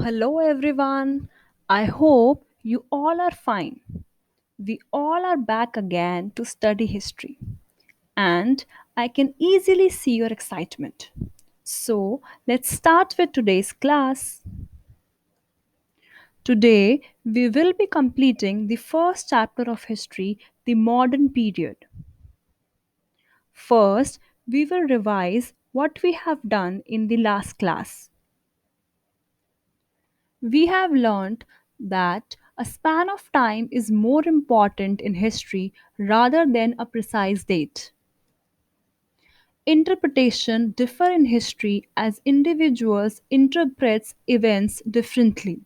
Hello, everyone. I hope you all are fine. We all are back again to study history, and I can easily see your excitement. So, let's start with today's class. Today, we will be completing the first chapter of history, the modern period. First, we will revise what we have done in the last class. We have learned that a span of time is more important in history rather than a precise date. Interpretation differ in history as individuals interprets events differently.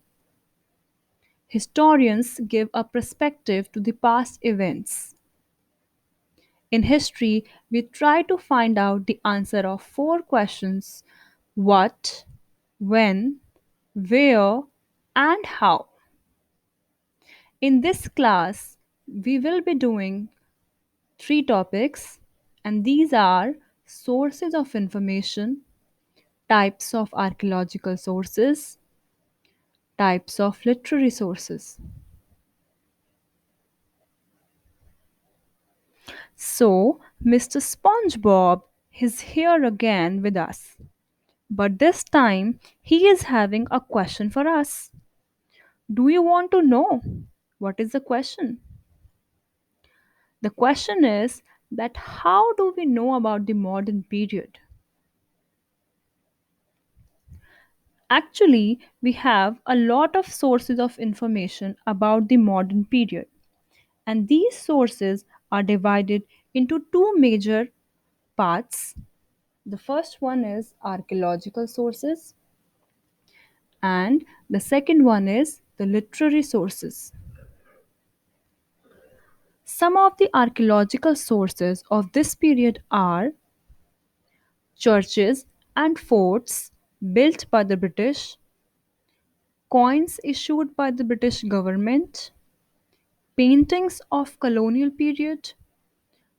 Historians give a perspective to the past events. In history, we try to find out the answer of four questions: what, when, where, and how. In this class, we will be doing three topics, and these are sources of information, types of archaeological sources, types of literary sources. So, Mr. SpongeBob is here again with us, but this time he is having a question for us. Do you want to know what is the question? The question is that how do we know about the modern period? Actually, we have a lot of sources of information about the modern period, and these sources are divided into two major parts. The first one is archaeological sources, and the second one is the literary sources. Some of the archaeological sources of this period are churches and forts built by the British, coins issued by the British government, paintings of colonial period,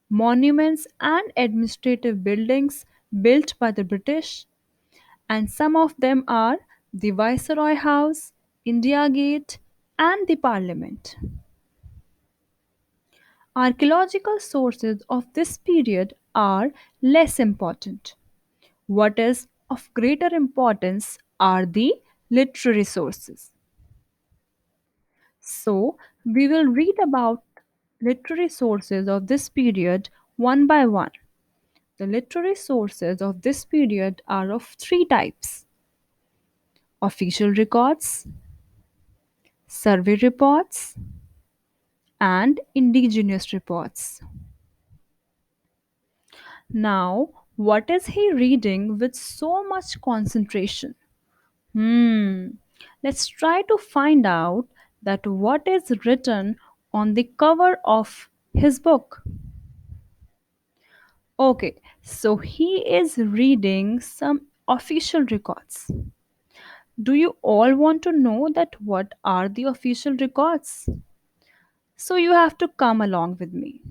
monuments and administrative buildings built by the British, and some of them are the Viceroy House, India Gate, and the Parliament. Archaeological sources of this period are less important. What is of greater importance are the literary sources. So, we will read about literary sources of this period one by one. The literary sources of this period are of three types: official records, survey reports, and indigenous reports. Now, what is he reading with so much concentration? Hmm, let's try to find out that what is written on the cover of his book. Okay, so he is reading some official records. Do you all want to know that what are the official records? So you have to come along with me.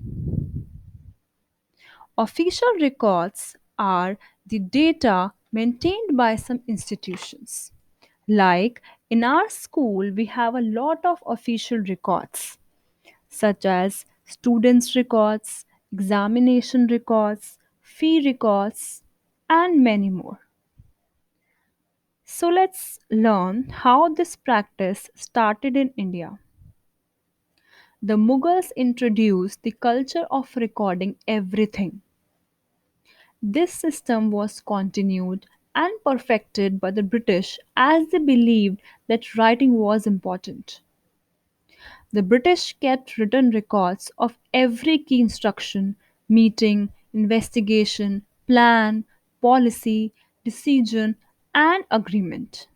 Official records are the data maintained by some institutions. Like in our school, we have a lot of official records, such as students' records, examination records, fee records, and many more. So let's learn how this practice started in India. The Mughals introduced the culture of recording everything. This system was continued and perfected by the British as they believed that writing was important. The British kept written records of every key instruction, meeting, investigation, plan, policy, decision, and agreement.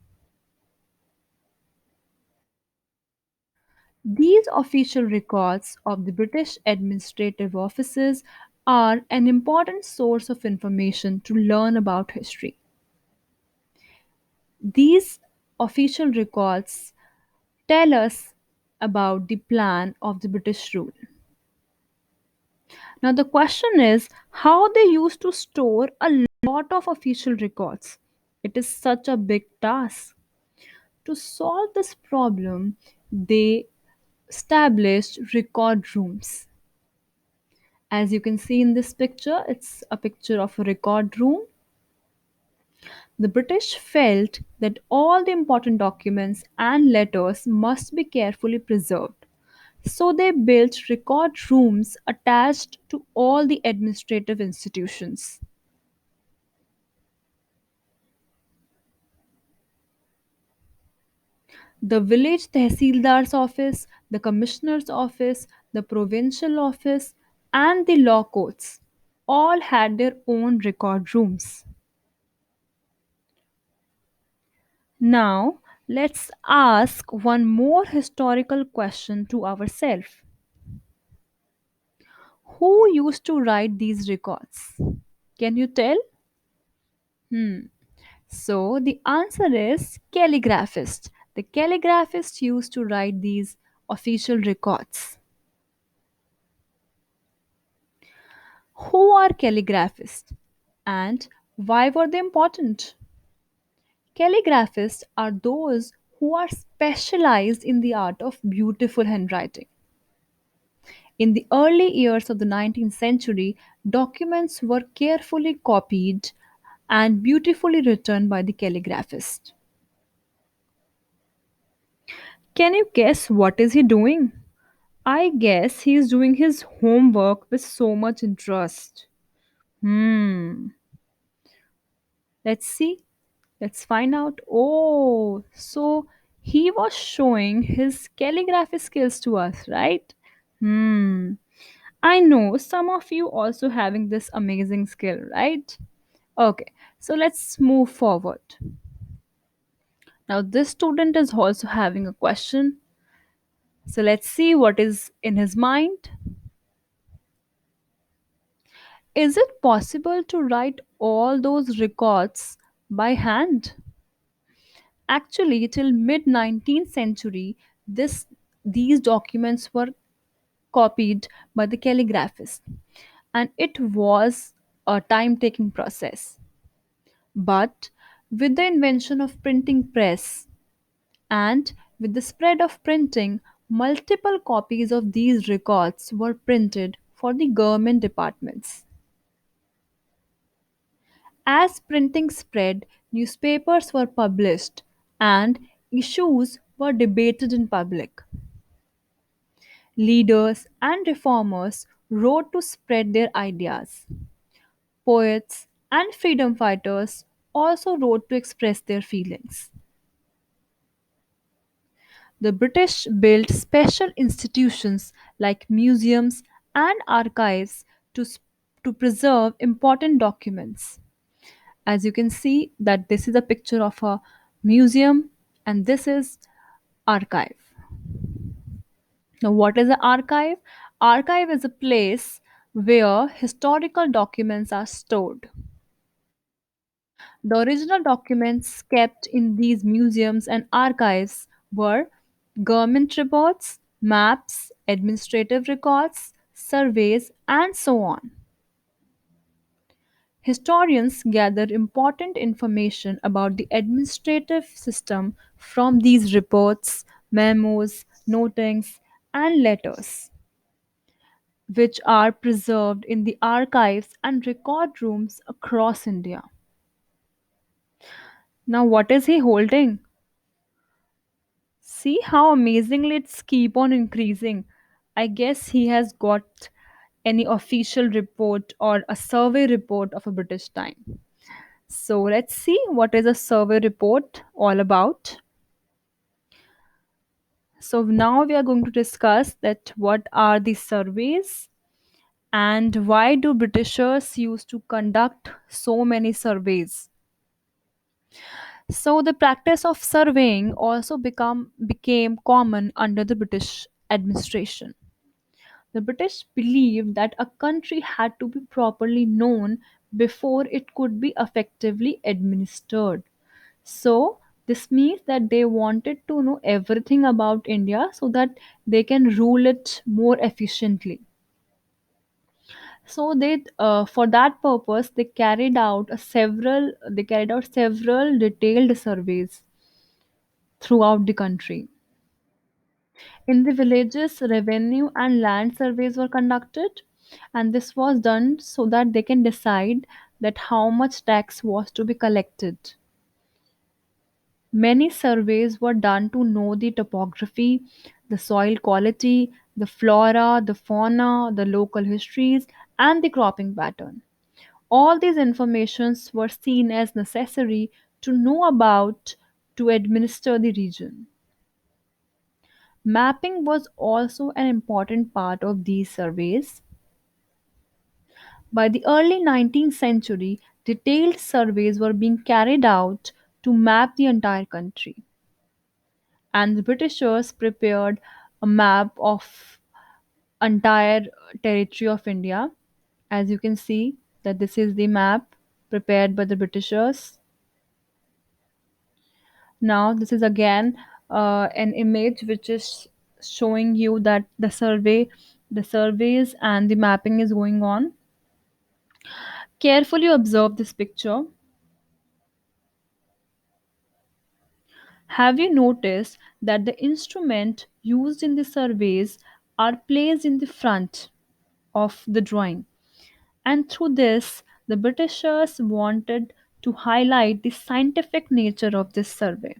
These official records of the British administrative offices are an important source of information to learn about history. These official records tell us about the plan of the British rule. Now, the question is how they used to store a lot of official records. It is such a big task. To solve this problem, they established record rooms. As you can see in this picture, it's a picture of a record room. The British felt that all the important documents and letters must be carefully preserved. So they built record rooms attached to all the administrative institutions. The village tehsildar's office, the commissioner's office, the provincial office, and the law courts all had their own record rooms. Now, let's ask one more historical question to ourselves. Who used to write these records? Can you tell? Hmm. So the answer is calligraphist. The calligraphist used to write these official records. Who are calligraphists and why were they important? Calligraphists are those who are specialized in the art of beautiful handwriting. In the early years of the 19th century, documents were carefully copied and beautifully written by the calligraphist. Can you guess what is he doing? I guess he is doing his homework with so much interest. Hmm. Let's see. Let's find out. Oh, so he was showing his calligraphy skills to us, right? Hmm. I know some of you also having this amazing skill, right? Okay, so let's move forward. Now, this student is also having a question. So let's see what is in his mind. Is it possible to write all those records by hand? Actually, till mid 19th century, this these documents were copied by the calligraphist, and it was a time-taking process. But with the invention of printing press and with the spread of printing, multiple copies of these records were printed for the government departments. As printing spread, newspapers were published and issues were debated in public. Leaders and reformers wrote to spread their ideas. Poets and freedom fighters also wrote to express their feelings. The British built special institutions like museums and archives to preserve important documents. As you can see that this is a picture of a museum and this is archive. Now what is an archive? Archive is a place where historical documents are stored. The original documents kept in these museums and archives were government reports, maps, administrative records, surveys, and so on. Historians gather important information about the administrative system from these reports, memos, notings, and letters, which are preserved in the archives and record rooms across India. Now, what is he holding? See how amazingly it's keep on increasing. I guess he has got any official report or a survey report of a British time. So let's see what is a survey report all about. So now we are going to discuss that what are the surveys and why do Britishers used to conduct so many surveys. So the practice of surveying also became common under the British administration. The British believed that a country had to be properly known before it could be effectively administered. So, this means that they wanted to know everything about India so that they can rule it more efficiently. So for that purpose, they carried out several detailed surveys. throughout the country. In the villages, revenue and land surveys were conducted, and this was done so that they can decide that how much tax was to be collected. Many surveys were done to know the topography, the soil quality, the flora, the fauna, the local histories, and the cropping pattern. All these informations were seen as necessary to know about to administer the region. Mapping was also an important part of these surveys. By the early 19th century, detailed surveys were being carried out to map the entire country, and the Britishers prepared a map of entire territory of India. As you can see, that this is the map prepared by the Britishers. Now, this is again an image which is showing you that the surveys and the mapping is going on. Carefully observe this picture. Have you noticed that the instrument used in the surveys are placed in the front of the drawing? And through this, the Britishers wanted to highlight the scientific nature of this survey.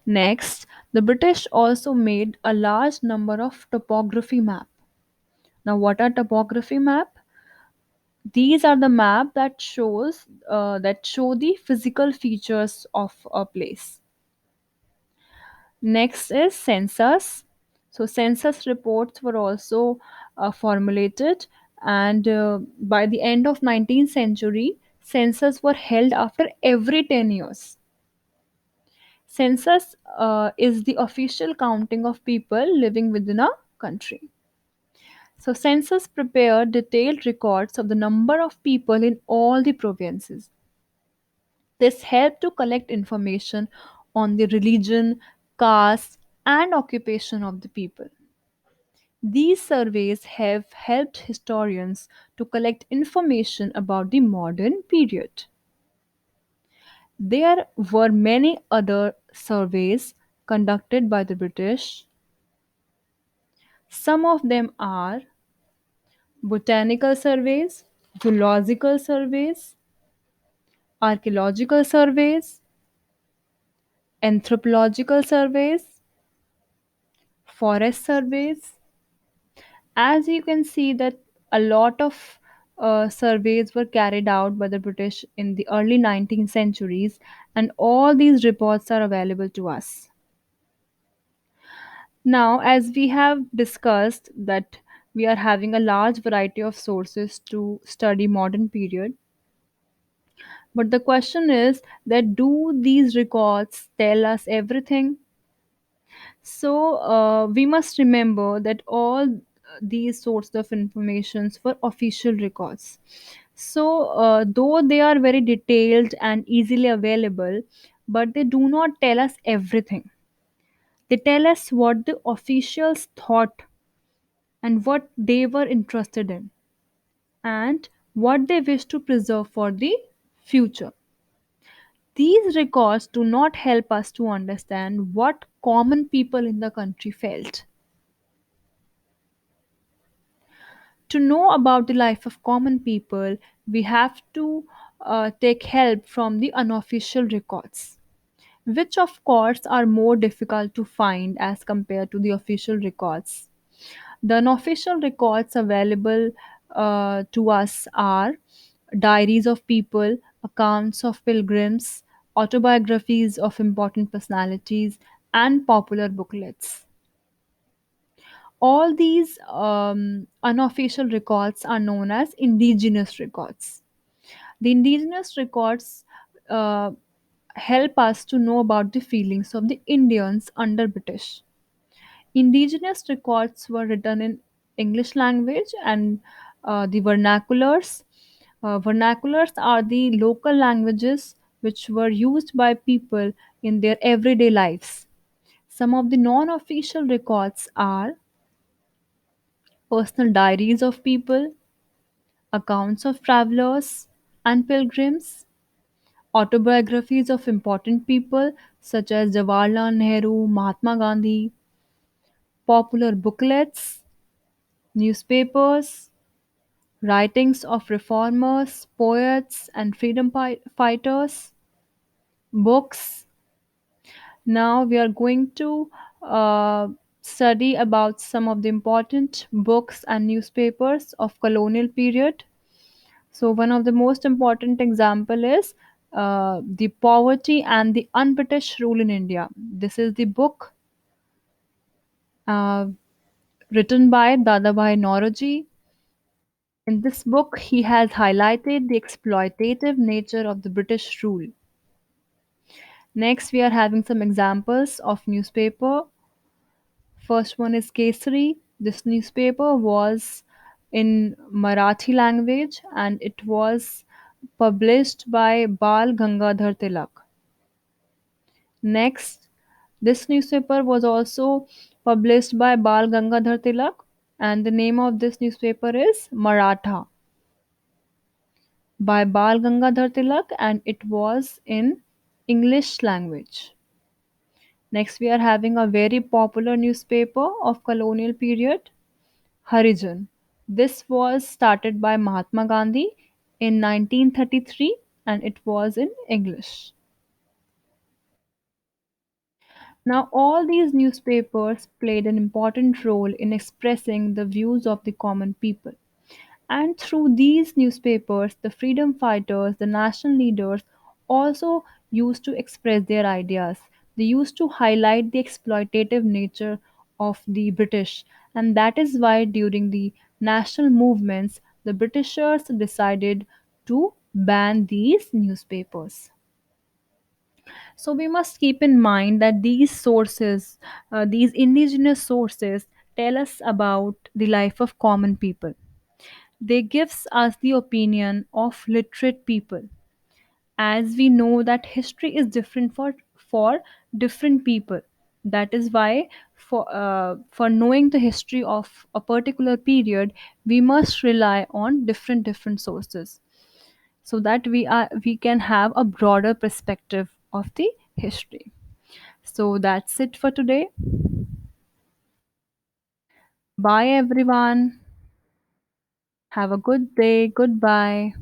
Next, the British also made a large number of topography maps. Now, what are topography map? These are the map that show the physical features of a place. Next is census. So census reports were also formulated, and by the end of 19th century, census were held after every 10 years. Census is the official counting of people living within a country. So census prepared detailed records of the number of people in all the provinces. This helped to collect information on the religion, caste, and occupation of the people. These surveys have helped historians to collect information about the modern period. There were many other surveys conducted by the British. Some of them are botanical surveys, zoological surveys, archaeological surveys, anthropological surveys, forest surveys. As you can see that a lot of surveys were carried out by the British in the early 19th centuries, and all these reports are available to us. Now, as we have discussed that we are having a large variety of sources to study modern period, but the question is that do these records tell us everything? So we must remember that all these sorts of informations were official records. So though they are very detailed and easily available, but they do not tell us everything. They tell us what the officials thought and what they were interested in and what they wish to preserve for the future. These records do not help us to understand what common people in the country felt. To know about the life of common people, we have to take help from the unofficial records, which of course are more difficult to find as compared to the official records. The unofficial records available to us are diaries of people, accounts of pilgrims, autobiographies of important personalities, and popular booklets. All these unofficial records are known as indigenous records. The indigenous records uh, help us to know about the feelings of the Indians under British. Indigenous records were written in English language and the vernaculars. Vernaculars are the local languages which were used by people in their everyday lives. Some of the non official records are personal diaries of people, accounts of travelers and pilgrims, Autobiographies of important people such as Jawaharlal Nehru, Mahatma Gandhi, popular booklets, newspapers, writings of reformers, poets, and freedom fighters, books. Now we are going to uh, study about some of the important books and newspapers of colonial period. So one of the most important example is the poverty and the un-British rule in India. This is the book uh, written by Dadabhai Naoroji. In this book, he has highlighted the exploitative nature of the British rule. Next, we are having some examples of newspaper. First one is Kesari. This newspaper was in Marathi language and it was published by Bal Gangadhar Tilak. Next, this newspaper was also published by Bal Gangadhar Tilak and the name of this newspaper is Maratha by Bal Gangadhar Tilak and it was in English language. Next, we are having a very popular newspaper of colonial period, Harijan. This was started by Mahatma Gandhi in 1933 and it was in English. Now, all these newspapers played an important role in expressing the views of the common people. And through these newspapers, the freedom fighters, the national leaders also used to express their ideas. They used to highlight the exploitative nature of the British. And that is why during the national movements, the Britishers decided to ban these newspapers. So we must keep in mind that these sources, these indigenous sources, tell us about the life of common people. They gives us the opinion of literate people. As we know that history is different for different people. That is why for knowing the history of a particular period, we must rely on different sources so that we can have a broader perspective of the history. So that's it for today. Bye everyone. Have a good day. Goodbye.